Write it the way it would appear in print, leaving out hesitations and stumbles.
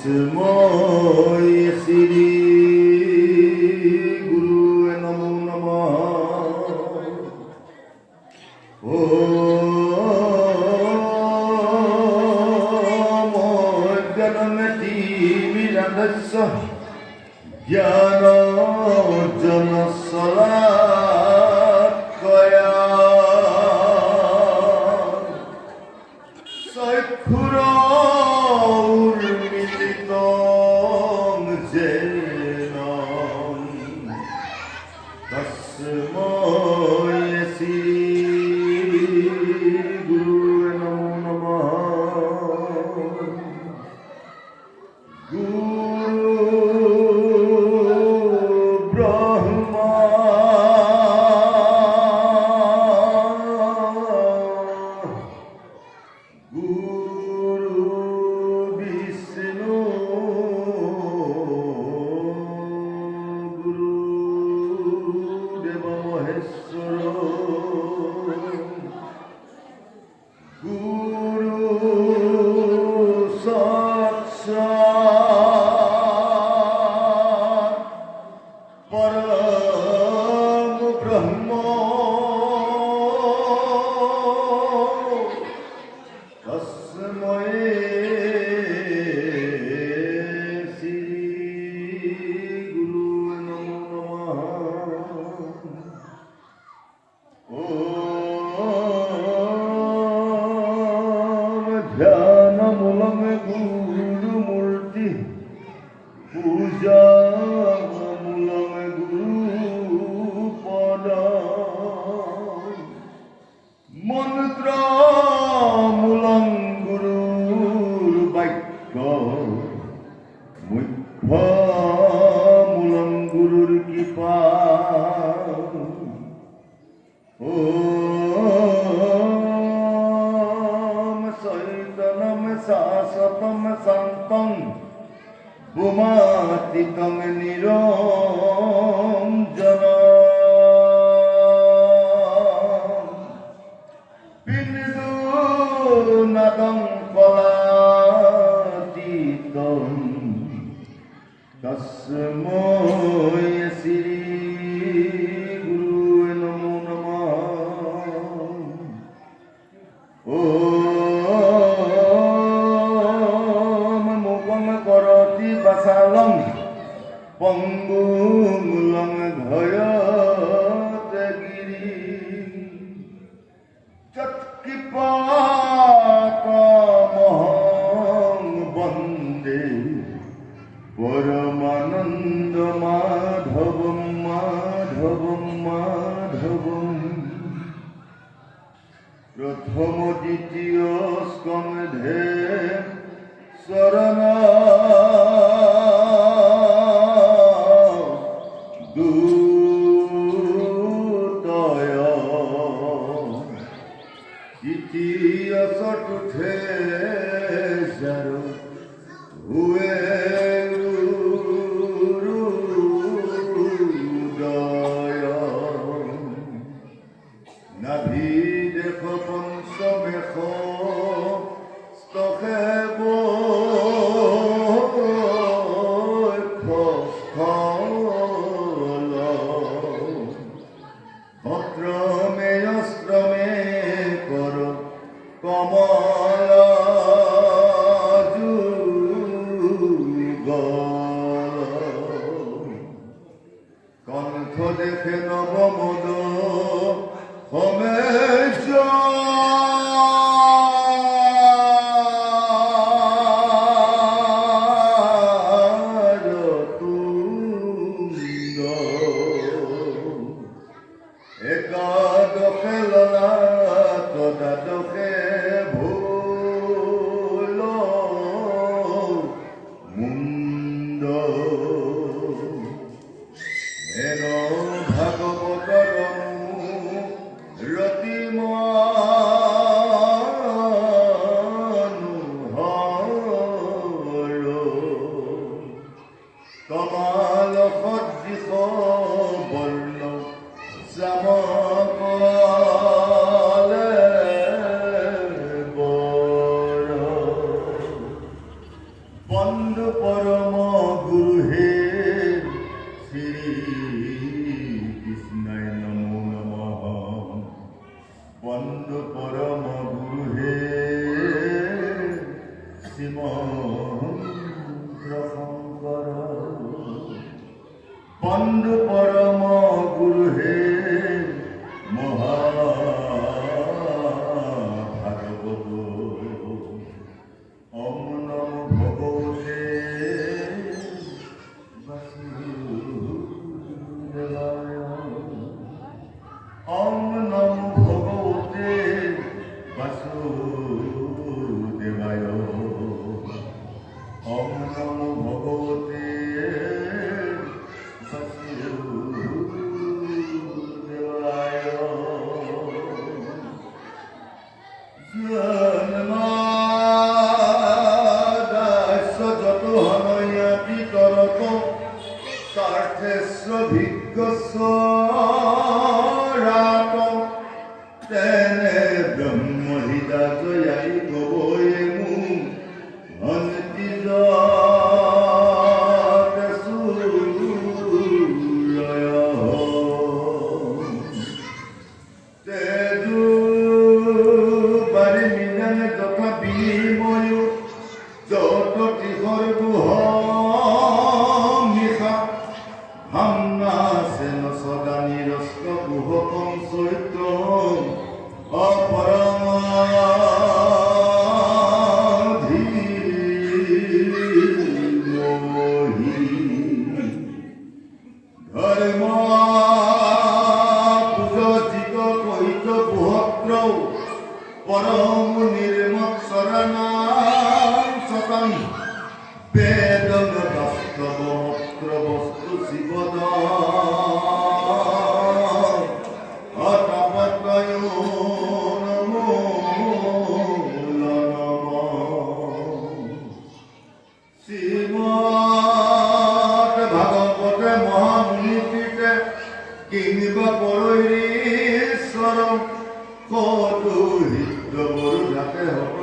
तस्मै श्री गुरुवे नमो नमः। ओम ज्ञानतिमिरान्धस्य ज्ञानाञ्जनशलाकया चक्षुरुन्मीलितं येन तस्मै श्री गुरुवे नमो नमः। परम ब्रह्म तस्मै श्री गुरुवे नमो नमः। ओम ध्यानमूलं गुरुमूर्ति पूजा मन्त्रमूलं गुरुर्वाक्य मुख्यमूलं गुरुर्कृपा। ॐ चैतन्यं शाश्वतं शान्तं भूमातीतं निरञ्जनं नादं पलातीतं तस्मै श्री गुरुवे नमो नमः। ॐ मुखं करोति वाचालं पङ्गुं लङ्घयते गिरिं यत्कृपातमहं वन्दे परमानन्द माधवं माधवं माधवम्। प्रथम द्वितीय स्कन्धे शरणा द्वितीय चतुर्थे शरण हुए गुरुदय। नाभि देख पंचमेश स्तखे भद्रमे अस्त्रमे कर कमल कण्ठ देखे नवमद हमेश एकादशे ललाट द्वादशे भूल मुंड हेन भागवतर रतिमानुहर कमाल सदृश वर्ण श्यामकाले বন্ধু বন্ধু পরম গুরু হে মহাভাগবত ওম নমো ভগবতে বাসুদেবায় ওম নমো ভগবতে বাসুদেবায় ওম নমো ভগবতে বাসুদেবায় জন্মাদাস্য যত হনয়াতি তরত স্বার্থেস্য ভিজ্ঞস্য রাত তেনে ব্রহ্মহিদাজয়াই গবয়ে মু হন্তি যতে সূরয় তেজু বারি মিলন যথা বিময় যত টিহর গুহ মিশা হামনাসেন সদা নিরস্ত গুহকম চৈত্য অপরমাধি ধর্ম পূজিত কৈত গুহত্র পরম নির্মৎসরণাং সতং বেদং বাস্তবত্র বস্তু শিবদ অতপতয় নমো শ্রীমৎ ভাগবতে মহামুনিপীঠে কিংবা পরৈশ্বর কদুহিত বরু যাতে হত